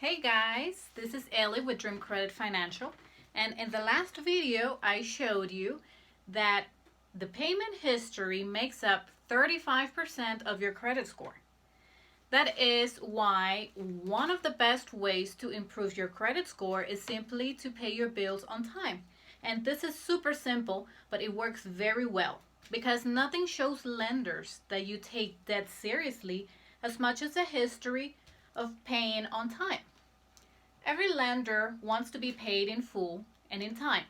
Hey guys, this is Ellie with Dream Credit Financial, and in the last video I showed you that the payment history makes up 35% of your credit score. That is why one of the best ways to improve your credit score is simply to pay your bills on time. And this is super simple, but it works very well because nothing shows lenders that you take debt seriously as much as a history of paying on time. Every lender wants to be paid in full and in time.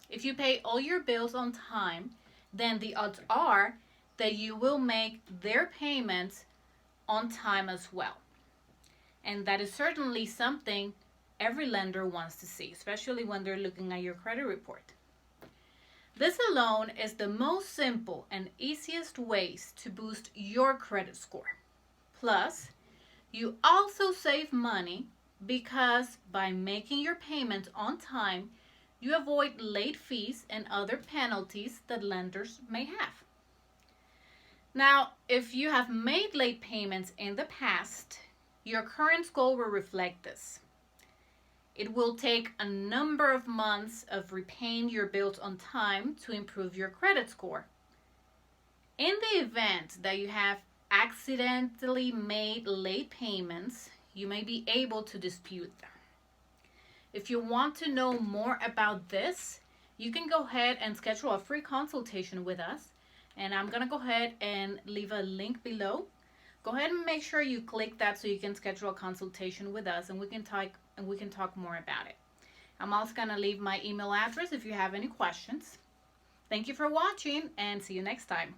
If you pay all your bills on time, then the odds are that you will make their payments on time as well. And that is certainly something every lender wants to see, especially when they're looking at your credit report. This alone is the most simple and easiest ways to boost your credit score. Plus, you also save money because by making your payments on time, you avoid late fees and other penalties that lenders may have. Now, if you have made late payments in the past, your current score will reflect this. It will take a number of months of repaying your bills on time to improve your credit score. In the event that you have accidentally made late payments, you may be able to dispute them. If you want to know more about this, you can go ahead and schedule a free consultation with us. And I'm going to go ahead and leave a link below. Go ahead and make sure you click that so you can schedule a consultation with us and we can talk more about it. I'm also going to leave my email address if you have any questions. Thank you for watching and see you next time.